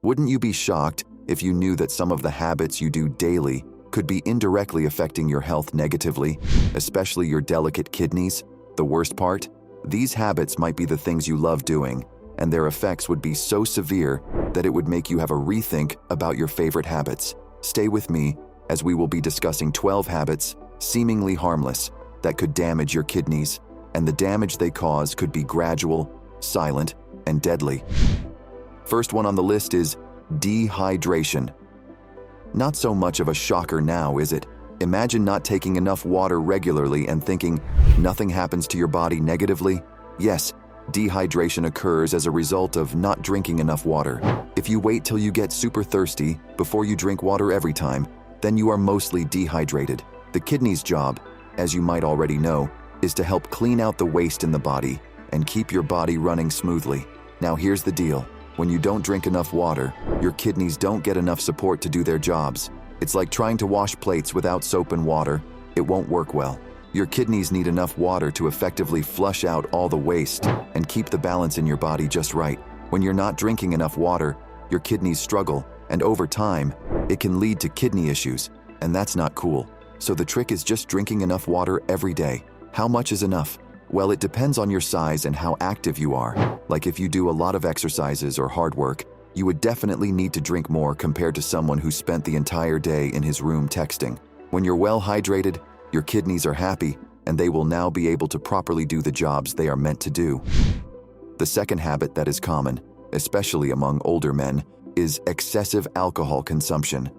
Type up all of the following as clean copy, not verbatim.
Wouldn't you be shocked if you knew that some of the habits you do daily could be indirectly affecting your health negatively, especially your delicate kidneys? The worst part? These habits might be the things you love doing, and their effects would be so severe that it would make you have a rethink about your favorite habits. Stay with me as we will be discussing 12 habits, seemingly harmless, that could damage your kidneys, and the damage they cause could be gradual, silent, and deadly. First one on the list is dehydration. Not so much of a shocker now, is it? Imagine not taking enough water regularly and thinking nothing happens to your body negatively. Yes, dehydration occurs as a result of not drinking enough water. If you wait till you get super thirsty before you drink water every time, then you are mostly dehydrated. The kidney's job, as you might already know, is to help clean out the waste in the body and keep your body running smoothly. Now here's the deal. When you don't drink enough water, your kidneys don't get enough support to do their jobs. It's like trying to wash plates without soap and water. It won't work well. Your kidneys need enough water to effectively flush out all the waste and keep the balance in your body just right. When you're not drinking enough water, your kidneys struggle, and over time, it can lead to kidney issues, and that's not cool. So the trick is just drinking enough water every day. How much is enough? Well, it depends on your size and how active you are. Like if you do a lot of exercises or hard work, you would definitely need to drink more compared to someone who spent the entire day in his room texting. When you're well hydrated, your kidneys are happy, and they will now be able to properly do the jobs they are meant to do. The second habit that is common, especially among older men, is excessive alcohol consumption.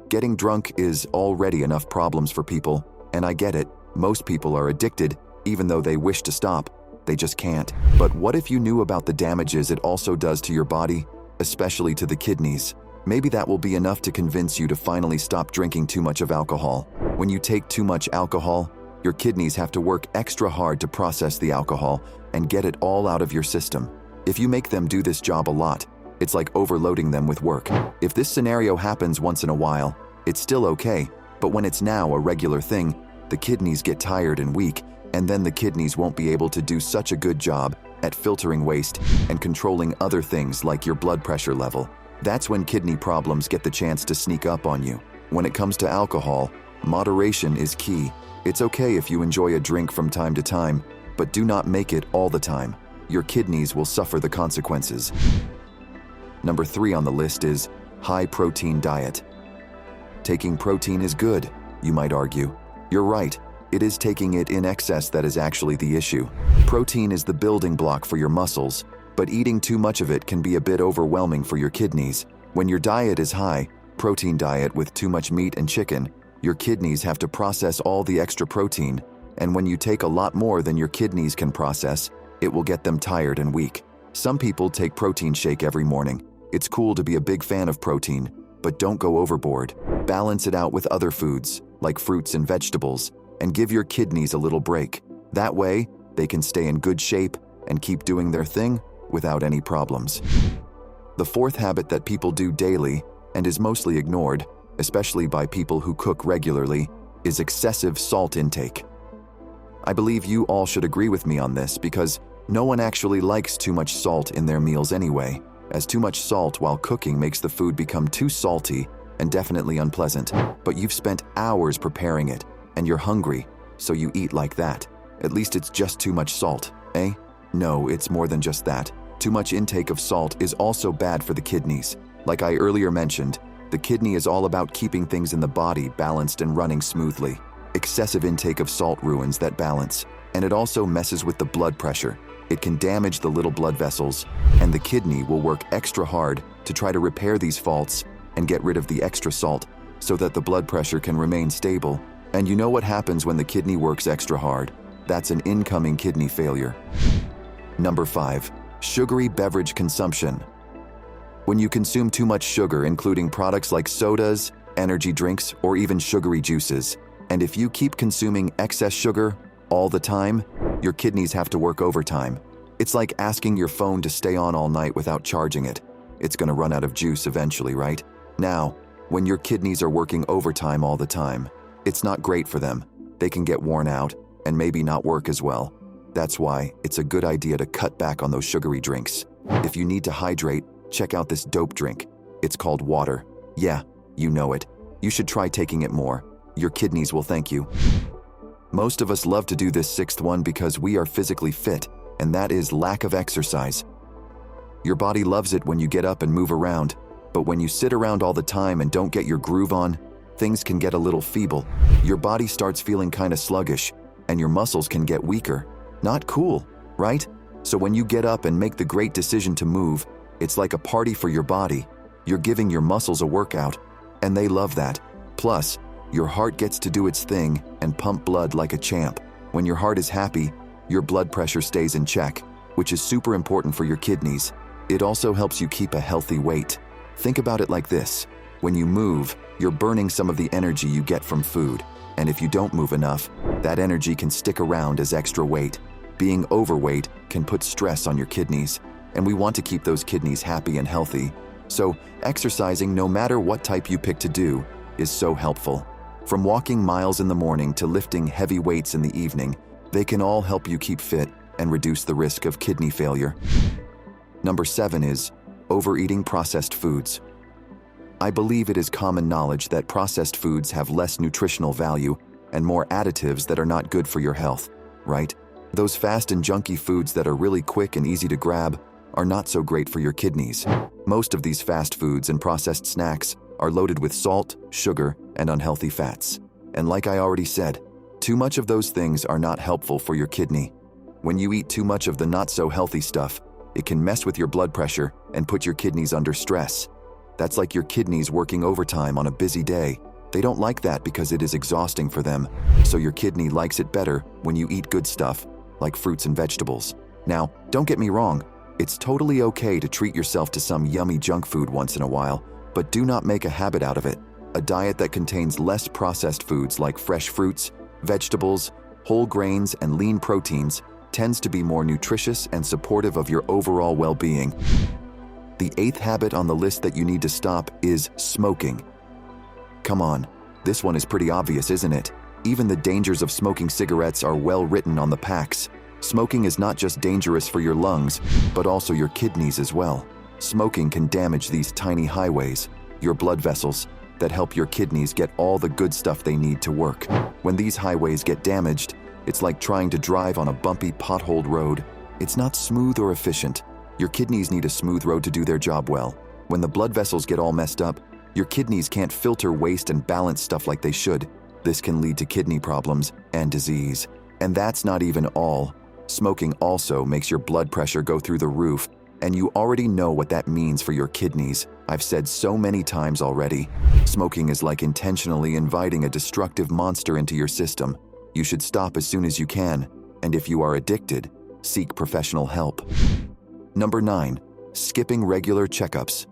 Getting drunk is already enough problems for people, and I get it. Most people are addicted, even though they wish to stop. They just can't. But what if you knew about the damages it also does to your body, especially to the kidneys? Maybe that will be enough to convince you to finally stop drinking too much of alcohol. When you take too much alcohol, your kidneys have to work extra hard to process the alcohol and get it all out of your system. If you make them do this job a lot, it's like overloading them with work. If this scenario happens once in a while, it's still okay, but when it's now a regular thing, the kidneys get tired and weak, and then the kidneys won't be able to do such a good job at filtering waste and controlling other things like your blood pressure level. That's when kidney problems get the chance to sneak up on you. When it comes to alcohol, moderation is key. It's okay if you enjoy a drink from time to time, but do not make it all the time. Your kidneys will suffer the consequences. Number 3 on the list is high-protein diet. Taking protein is good, you might argue. You're right, it is taking it in excess that is actually the issue. Protein is the building block for your muscles, but eating too much of it can be a bit overwhelming for your kidneys. When your diet is high, protein diet with too much meat and chicken, your kidneys have to process all the extra protein, and when you take a lot more than your kidneys can process, it will get them tired and weak. Some people take protein shake every morning. It's cool to be a big fan of protein, but don't go overboard. Balance it out with other foods, like fruits and vegetables, and give your kidneys a little break. That way, they can stay in good shape and keep doing their thing without any problems. The fourth habit that people do daily, and is mostly ignored, especially by people who cook regularly, is excessive salt intake. I believe you all should agree with me on this because no one actually likes too much salt in their meals anyway, as too much salt while cooking makes the food become too salty and definitely unpleasant. But you've spent hours preparing it, and you're hungry, so you eat like that. At least it's just too much salt, eh? No, it's more than just that. Too much intake of salt is also bad for the kidneys. Like I earlier mentioned, the kidney is all about keeping things in the body balanced and running smoothly. Excessive intake of salt ruins that balance, and it also messes with the blood pressure. It can damage the little blood vessels, and the kidney will work extra hard to try to repair these faults and get rid of the extra salt so that the blood pressure can remain stable. And you know what happens when the kidney works extra hard? That's an incoming kidney failure. Number 5, sugary beverage consumption. When you consume too much sugar, including products like sodas, energy drinks, or even sugary juices, and if you keep consuming excess sugar all the time, your kidneys have to work overtime. It's like asking your phone to stay on all night without charging it. It's gonna run out of juice eventually, right? Now, when your kidneys are working overtime all the time, it's not great for them. They can get worn out and maybe not work as well. That's why it's a good idea to cut back on those sugary drinks. If you need to hydrate, check out this dope drink. It's called water. Yeah, you know it. You should try taking it more. Your kidneys will thank you. Most of us love to do this sixth one because we are physically fit, and that is lack of exercise. Your body loves it when you get up and move around, but when you sit around all the time and don't get your groove on, things can get a little feeble. Your body starts feeling kind of sluggish, and your muscles can get weaker. Not cool, right? So when you get up and make the great decision to move, it's like a party for your body. You're giving your muscles a workout, and they love that. Plus, your heart gets to do its thing and pump blood like a champ. When your heart is happy, your blood pressure stays in check, which is super important for your kidneys. It also helps you keep a healthy weight. Think about it like this. When you move, you're burning some of the energy you get from food. And if you don't move enough, that energy can stick around as extra weight. Being overweight can put stress on your kidneys, and we want to keep those kidneys happy and healthy. So, exercising, no matter what type you pick to do, is so helpful. From walking miles in the morning to lifting heavy weights in the evening, they can all help you keep fit and reduce the risk of kidney failure. Number 7 is overeating processed foods. I believe it is common knowledge that processed foods have less nutritional value and more additives that are not good for your health, right? Those fast and junky foods that are really quick and easy to grab are not so great for your kidneys. Most of these fast foods and processed snacks are loaded with salt, sugar, and unhealthy fats. And like I already said, too much of those things are not helpful for your kidney. When you eat too much of the not-so-healthy stuff, it can mess with your blood pressure and put your kidneys under stress. That's like your kidneys working overtime on a busy day. They don't like that because it is exhausting for them, so your kidney likes it better when you eat good stuff, like fruits and vegetables. Now, don't get me wrong, it's totally okay to treat yourself to some yummy junk food once in a while, but do not make a habit out of it. A diet that contains less processed foods like fresh fruits, vegetables, whole grains, and lean proteins tends to be more nutritious and supportive of your overall well-being. The 8th habit on the list that you need to stop is smoking. Come on, this one is pretty obvious, isn't it? Even the dangers of smoking cigarettes are well written on the packs. Smoking is not just dangerous for your lungs, but also your kidneys as well. Smoking can damage these tiny highways, your blood vessels, that help your kidneys get all the good stuff they need to work. When these highways get damaged, it's like trying to drive on a bumpy, potholed road. It's not smooth or efficient. Your kidneys need a smooth road to do their job well. When the blood vessels get all messed up, your kidneys can't filter waste and balance stuff like they should. This can lead to kidney problems and disease. And that's not even all. Smoking also makes your blood pressure go through the roof, and you already know what that means for your kidneys. I've said so many times already. Smoking is like intentionally inviting a destructive monster into your system. You should stop as soon as you can, and if you are addicted, seek professional help. Number 9, skipping regular checkups.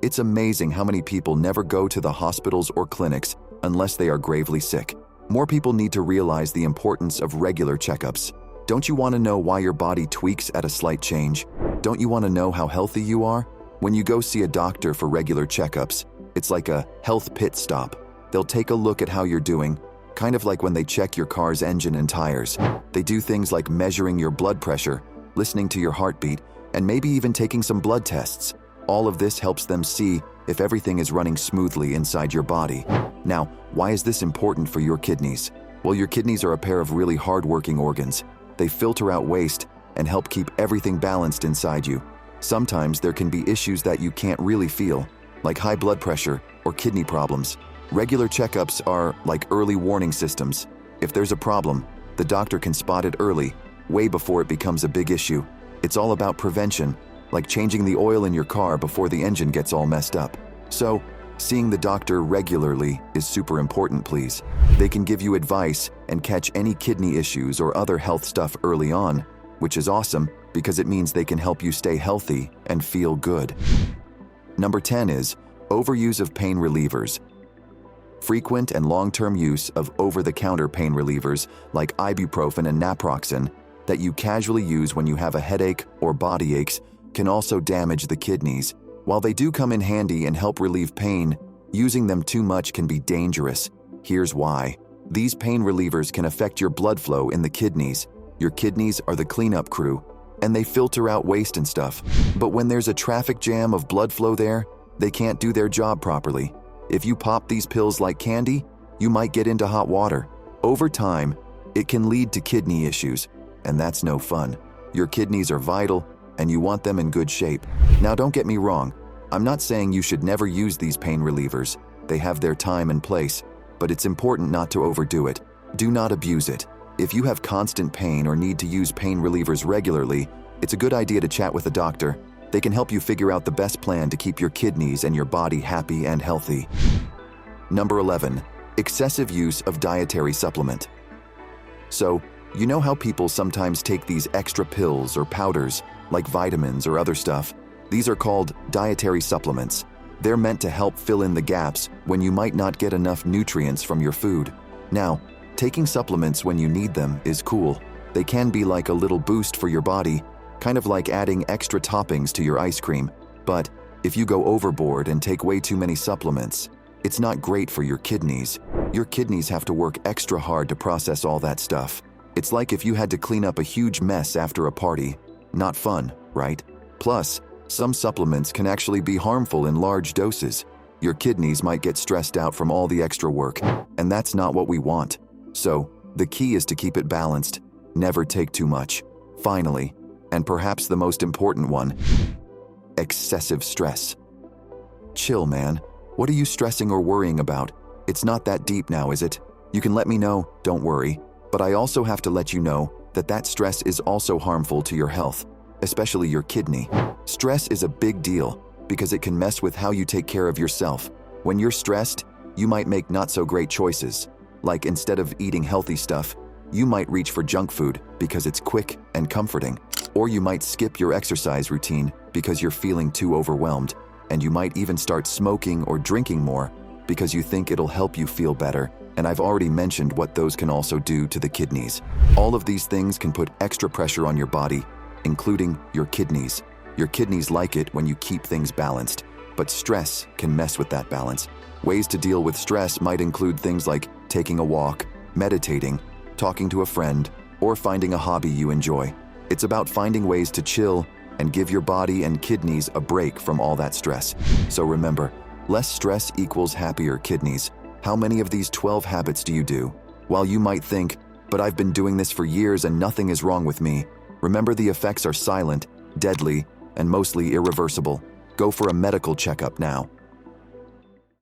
It's amazing how many people never go to the hospitals or clinics unless they are gravely sick. More people need to realize the importance of regular checkups. Don't you want to know why your body tweaks at a slight change? Don't you want to know how healthy you are? When you go see a doctor for regular checkups, it's like a health pit stop. They'll take a look at how you're doing, kind of like when they check your car's engine and tires. They do things like measuring your blood pressure, listening to your heartbeat, and maybe even taking some blood tests. All of this helps them see if everything is running smoothly inside your body. Now, why is this important for your kidneys? Well, your kidneys are a pair of really hard-working organs. They filter out waste and help keep everything balanced inside you. Sometimes there can be issues that you can't really feel, like high blood pressure or kidney problems. Regular checkups are like early warning systems. If there's a problem, the doctor can spot it early, way before it becomes a big issue. It's all about prevention, like changing the oil in your car before the engine gets all messed up. So, seeing the doctor regularly is super important, please. They can give you advice and catch any kidney issues or other health stuff early on, which is awesome because it means they can help you stay healthy and feel good. Number 10 is overuse of pain relievers. Frequent and long-term use of over-the-counter pain relievers like ibuprofen and naproxen that you casually use when you have a headache or body aches can also damage the kidneys. While they do come in handy and help relieve pain, using them too much can be dangerous. Here's why. These pain relievers can affect your blood flow in the kidneys. Your kidneys are the cleanup crew. and they filter out waste and stuff. But when there's a traffic jam of blood flow there, they can't do their job properly. If you pop these pills like candy, you might get into hot water. Over time, it can lead to kidney issues, and that's no fun. Your kidneys are vital, and you want them in good shape. Now, don't get me wrong. I'm not saying you should never use these pain relievers. They have their time and place, but it's important not to overdo it. Do not abuse it. If you have constant pain or need to use pain relievers regularly, it's a good idea to chat with a doctor. They can help you figure out the best plan to keep your kidneys and your body happy and healthy. Number 11, excessive use of dietary supplement. So, you know how people sometimes take these extra pills or powders, like vitamins or other stuff? These are called dietary supplements. They're meant to help fill in the gaps when you might not get enough nutrients from your food. Now, taking supplements when you need them is cool. They can be like a little boost for your body, kind of like adding extra toppings to your ice cream. But if you go overboard and take way too many supplements, it's not great for your kidneys. Your kidneys have to work extra hard to process all that stuff. It's like if you had to clean up a huge mess after a party. Not fun, right? Plus, some supplements can actually be harmful in large doses. Your kidneys might get stressed out from all the extra work, and that's not what we want. So, the key is to keep it balanced. Never take too much. Finally, and perhaps the most important one, excessive stress. Chill, man. What are you stressing or worrying about? It's not that deep now, is it? You can let me know, don't worry. But I also have to let you know that that stress is also harmful to your health, especially your kidney. Stress is a big deal because it can mess with how you take care of yourself. When you're stressed, you might make not so great choices. Like instead of eating healthy stuff, you might reach for junk food because it's quick and comforting. Or you might skip your exercise routine because you're feeling too overwhelmed. And you might even start smoking or drinking more because you think it'll help you feel better. And I've already mentioned what those can also do to the kidneys. All of these things can put extra pressure on your body, including your kidneys. Your kidneys like it when you keep things balanced, but stress can mess with that balance. Ways to deal with stress might include things like taking a walk, meditating, talking to a friend, or finding a hobby you enjoy. It's about finding ways to chill and give your body and kidneys a break from all that stress. So remember, less stress equals happier kidneys. How many of these 12 habits do you do? While you might think, but I've been doing this for years and nothing is wrong with me, remember the effects are silent, deadly, and mostly irreversible. Go for a medical checkup now.